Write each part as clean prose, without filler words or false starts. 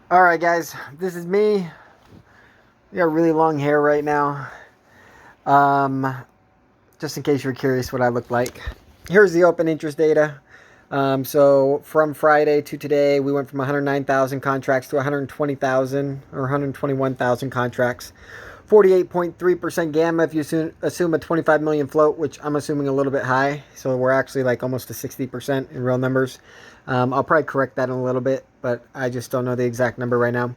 All right, guys, this is me. I got really long hair right now. Um, just in case you're curious what I look like. Here's the open interest data. So from Friday to today, we went from 109,000 contracts to 120,000 or 121,000 contracts. 48.3% gamma if you assume a 25 million float, which I'm assuming a little bit high. So we're actually like almost to 60% in real numbers. I'll probably correct that in a little bit, but I just don't know the exact number right now.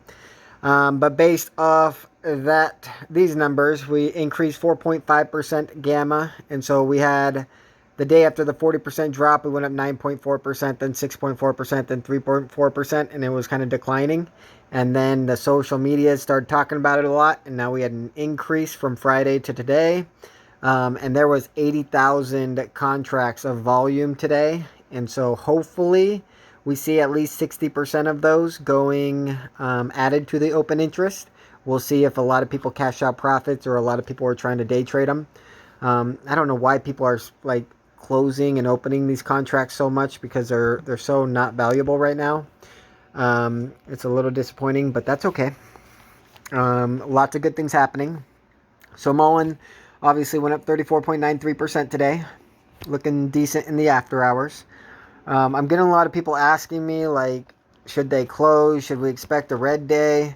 But based off these numbers, we increased 4.5% gamma, and so we had the day after the 40% drop, we went up 9.4%, then 6.4%, then 3.4%, and it was kind of declining. And then the social media started talking about it a lot, and now we had an increase from Friday to today. And there was 80,000 contracts of volume today, and so hopefully we see at least 60% of those going added to the open interest. We'll see if a lot of people cash out profits or a lot of people are trying to day trade them. I don't know why people are like closing and opening these contracts so much because they're so not valuable right now. It's a little disappointing, but that's okay. Lots of good things happening. So Mullen obviously went up 34.93% today, looking decent in the after hours. I'm getting a lot of people asking me, like, should they close? Should we expect a red day?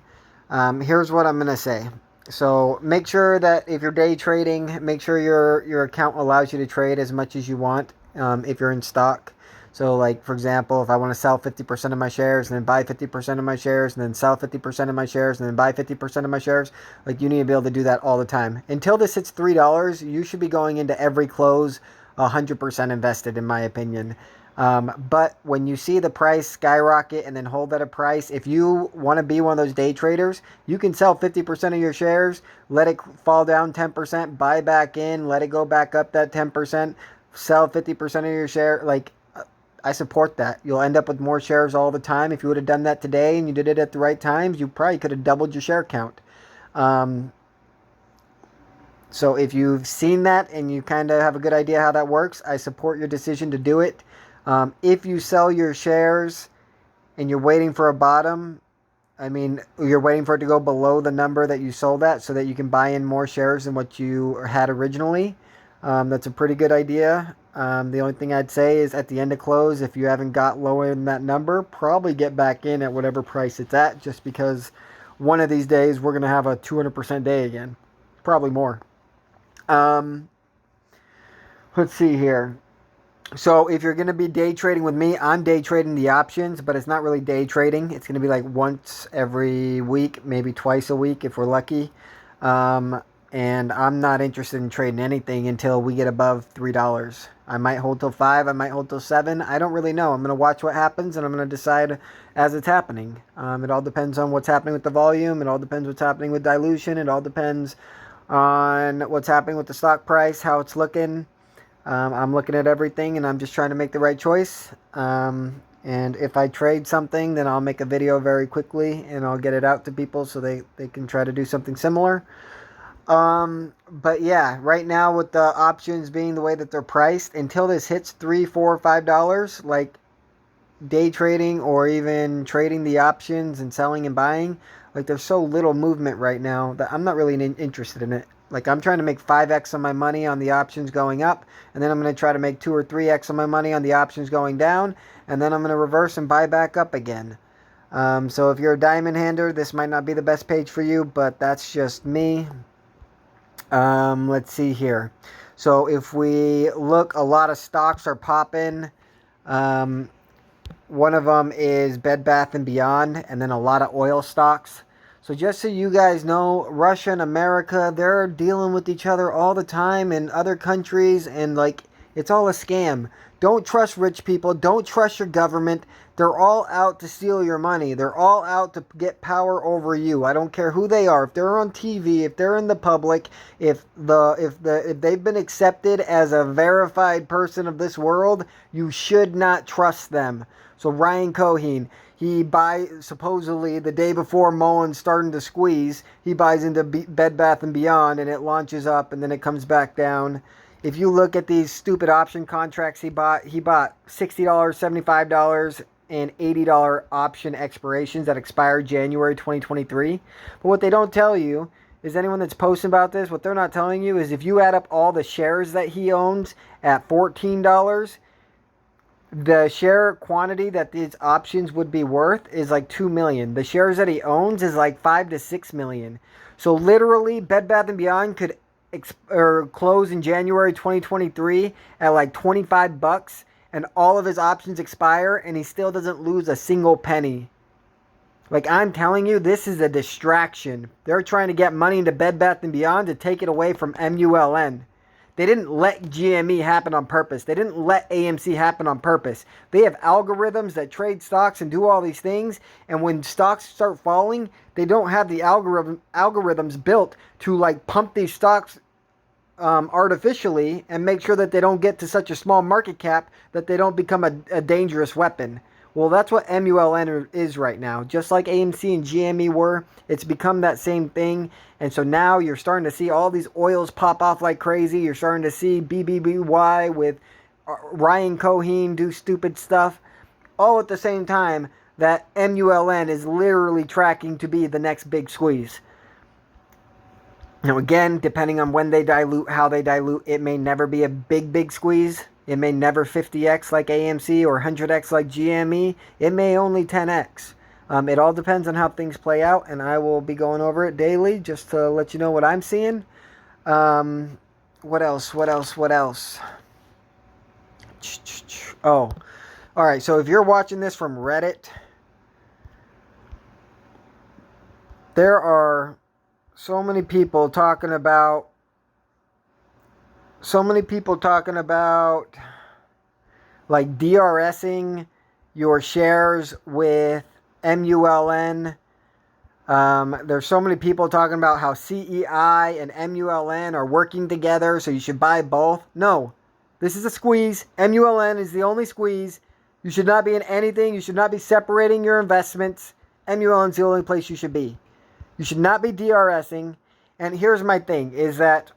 Here's what I'm going to say. So make sure that if you're day trading, make sure your account allows you to trade as much as you want if you're in stock. So like, for example, if I want to sell 50% of my shares and then buy 50% of my shares and then sell 50% of my shares and then buy 50% of my shares, like you need to be able to do that all the time. Until this hits $3, you should be going into every close 100% invested, in my opinion. But when you see the price skyrocket and then hold at a price, if you want to be one of those day traders, you can sell 50% of your shares, let it fall down 10%, buy back in, let it go back up that 10%, sell 50% of your share. Like, I support that. You'll end up with more shares all the time. If you would have done that today and you did it at the right times, you probably could have doubled your share count. Um, so if you've seen that and you kind of have a good idea how that works, I support your decision to do it. If you sell your shares and you're waiting for a bottom, I mean, you're waiting for it to go below the number that you sold at so that you can buy in more shares than what you had originally. That's a pretty good idea. The only thing I'd say is at the end of close, if you haven't got lower than that number, probably get back in at whatever price it's at, just because one of these days we're going to have a 200% day again. Probably more. Um, let's see here. So if you're going to be day trading with me, I'm day trading the options, but it's not really day trading. It's going to be like once every week, maybe twice a week if we're lucky. Um, and I'm not interested in trading anything until we get above $3. I might hold till 5, I might hold till 7. I don't really know. I'm going to watch what happens and I'm going to decide as it's happening. It all depends on what's happening with the volume. It all depends what's happening with dilution. It all depends on what's happening with the stock price, how it's looking. I'm looking at everything and I'm just trying to make the right choice. And if I trade something, then I'll make a video very quickly and I'll get it out to people so they can try to do something similar. But yeah, right now with the options being the way that they're priced, until this hits $3, $4, $5, like day trading or even trading the options and selling and buying, like there's so little movement right now that I'm not really interested in it. Like I'm trying to make 5x on my money on the options going up, and then I'm going to try to make 2 or 3x on my money on the options going down, and then I'm going to reverse and buy back up again. So if you're a diamond hander, this might not be the best page for you, but that's just me. Let's see here. So if we look, a lot of stocks are popping. Um, One of them is Bed Bath and Beyond, and then a lot of oil stocks. So just so you guys know, Russia and America, they're dealing with each other all the time in other countries, and like it's all a scam. Don't trust rich people. Don't trust your government. They're all out to steal your money. They're all out to get power over you. I don't care who they are. If they're on TV, if they're in the public, if they've been accepted as a verified person of this world, you should not trust them. So Ryan Cohen, he buys supposedly the day before Mullen's starting to squeeze, he buys into Bed Bath and Beyond, and it launches up, and then it comes back down. If you look at these stupid option contracts he bought $60, $75, $180 option expirations that expire January 2023. But what they don't tell you is, anyone that's posting about this, what they're not telling you is, if you add up all the shares that he owns at $14, the share quantity that these options would be worth is like 2 million. The shares that he owns is like 5 to 6 million. So literally, Bed Bath & Beyond could close in January 2023 at like $25, and all of his options expire, and he still doesn't lose a single penny. Like, I'm telling you, this is a distraction. They're trying to get money into Bed Bath & Beyond to take it away from MULN. They didn't let GME happen on purpose. They didn't let AMC happen on purpose. They have algorithms that trade stocks and do all these things. And when stocks start falling, they don't have the algorithms built to like pump these stocks artificially and make sure that they don't get to such a small market cap that they don't become a dangerous weapon. Well, that's what MULN is right now. Just like AMC and GME were, it's become that same thing. And so now you're starting to see all these oils pop off like crazy. You're starting to see BBBY with Ryan Cohen do stupid stuff, all at the same time that MULN is literally tracking to be the next big squeeze. Now again, depending on when they dilute, how they dilute, it may never be a big squeeze. It may never 50x like AMC or 100x like GME. It may only 10x. It all depends on how things play out, and I will be going over it daily just to let you know what I'm seeing. What else? Oh, all right. So if you're watching this from Reddit, there are so many people talking about like DRSing your shares with MULN. There's so many people talking about how CEI and MULN are working together, so you should buy both. No, this is a squeeze. MULN is the only squeeze. You should not be in anything. You should not be separating your investments. MULN is the only place you should be. You should not be DRSing. And here's my thing, is that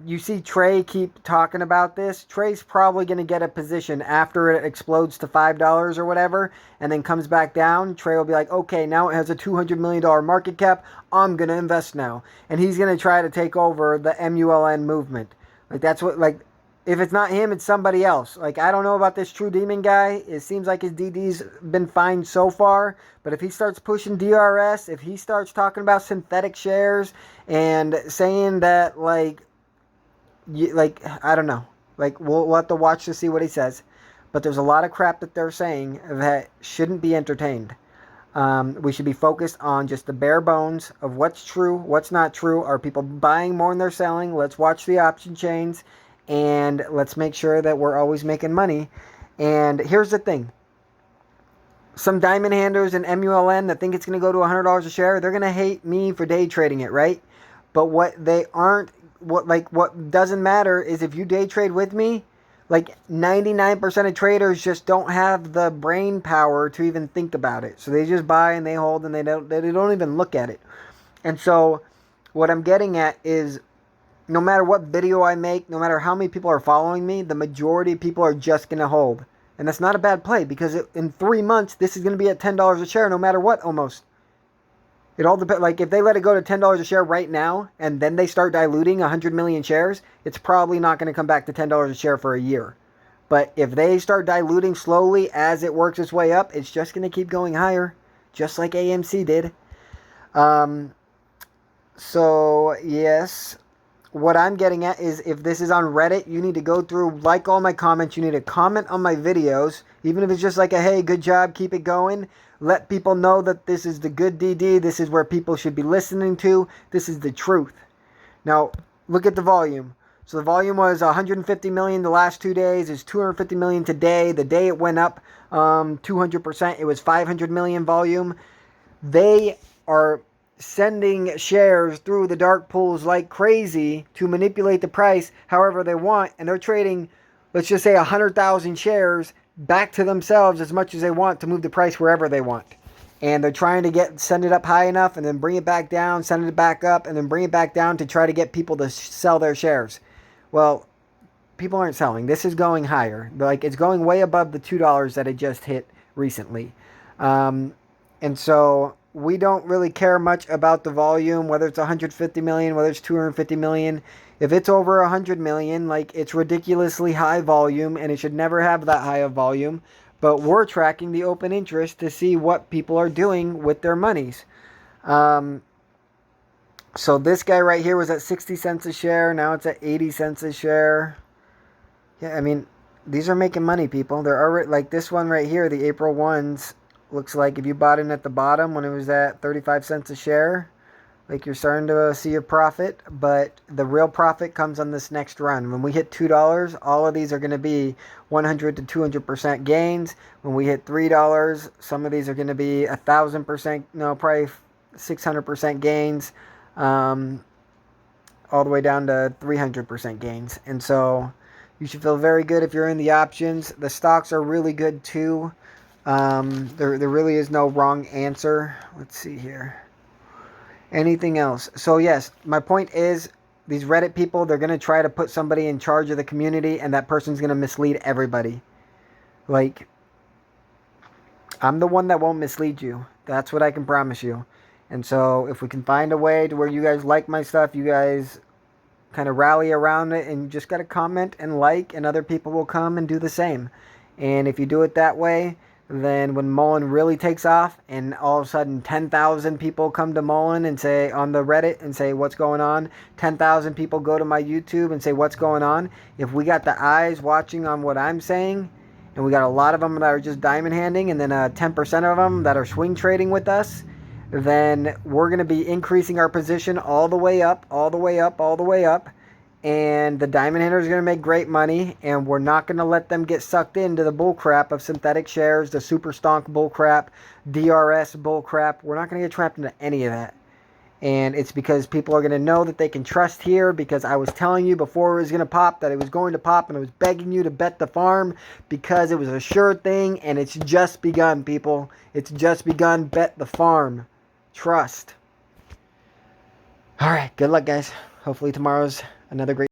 you see Trey keep talking about this. Trey's probably going to get a position after it explodes to $5 or whatever, and then comes back down. Trey will be like, okay, now it has a $200 million market cap. I'm going to invest now. And he's going to try to take over the MULN movement. Like, that's what, like, if it's not him, it's somebody else. Like, I don't know about this True Demon guy. It seems like his DD's been fine so far. But if he starts pushing DRS, if he starts talking about synthetic shares and saying that, like, I don't know. Like, we'll have to watch to see what he says. But there's a lot of crap that they're saying that shouldn't be entertained. We should be focused on just the bare bones of what's true, what's not true. Are people buying more than they're selling? Let's watch the option chains. And let's make sure that we're always making money. And here's the thing. Some diamond handlers and MULN that think it's going to go to $100 a share, they're going to hate me for day trading it, right? But what doesn't matter is, if you day trade with me, like 99% of traders just don't have the brain power to even think about it. So they just buy and they hold, and they don't even look at it. And so what I'm getting at is, no matter what video I make, no matter how many people are following me, the majority of people are just going to hold. And that's not a bad play, because in 3 months, this is going to be at $10 a share no matter what, almost. It all depends. Like, if they let it go to $10 a share right now, and then they start diluting 100 million shares, it's probably not going to come back to $10 a share for a year. But if they start diluting slowly as it works its way up, it's just going to keep going higher, just like AMC did. So, yes. What I'm getting at is, if this is on Reddit, you need to go through, like all my comments. You need to comment on my videos, even if it's just like a, hey, good job, keep it going. Let people know that this is the good DD. This is where people should be listening to. This is the truth. Now, look at the volume. So the volume was 150 million the last 2 days. It's 250 million today. The day it went up 200%, it was 500 million volume. They are sending shares through the dark pools like crazy to manipulate the price however they want, and they're trading, let's just say, 100,000 shares back to themselves as much as they want to move the price wherever they want. And they're trying to send it up high enough, and then bring it back down, send it back up, and then bring it back down to try to get people to sell their shares. Well, people aren't selling. This is going higher. Like, it's going way above the $2 that it just hit recently. And so we don't really care much about the volume, whether it's 150 million, whether it's 250 million. If it's over 100 million, like, it's ridiculously high volume, and it should never have that high of volume. But we're tracking the open interest to see what people are doing with their monies. So this guy right here was at 60 cents a share. Now it's at 80 cents a share. Yeah, I mean, these are making money, people. They're already, like this one right here, the April ones, looks like if you bought in at the bottom when it was at 35 cents a share, like, you're starting to see a profit. But the real profit comes on this next run. When we hit $2, all of these are going to be 100 to 200% gains. When we hit $3, some of these are going to be 1,000%, no, probably 600% gains. All the way down to 300% gains. And so you should feel very good if you're in the options. The stocks are really good too. There really is no wrong answer. Let's see here. Anything else? So yes, my point is, these Reddit people, they're going to try to put somebody in charge of the community, and that person's going to mislead everybody. Like, I'm the one that won't mislead you. That's what I can promise you. And so if we can find a way to where you guys like my stuff, you guys kind of rally around it, and you just got to comment and like, and other people will come and do the same. And if you do it that way, then when Mullen really takes off and all of a sudden 10,000 people come to Mullen and say, on the Reddit, and say, what's going on? 10,000 people go to my YouTube and say, what's going on? If we got the eyes watching on what I'm saying, and we got a lot of them that are just diamond handing, and then 10% of them that are swing trading with us, then we're going to be increasing our position all the way up, all the way up, all the way up. And the diamond handlers are going to make great money, and we're not going to let them get sucked into the bullcrap of synthetic shares, the super stonk bullcrap, DRS bullcrap. We're not going to get trapped into any of that. And it's because people are going to know that they can trust here, because I was telling you before it was going to pop that it was going to pop, and I was begging you to bet the farm because it was a sure thing, and it's just begun, people. It's just begun. Bet the farm. Trust. All right. Good luck, guys. Hopefully tomorrow's another great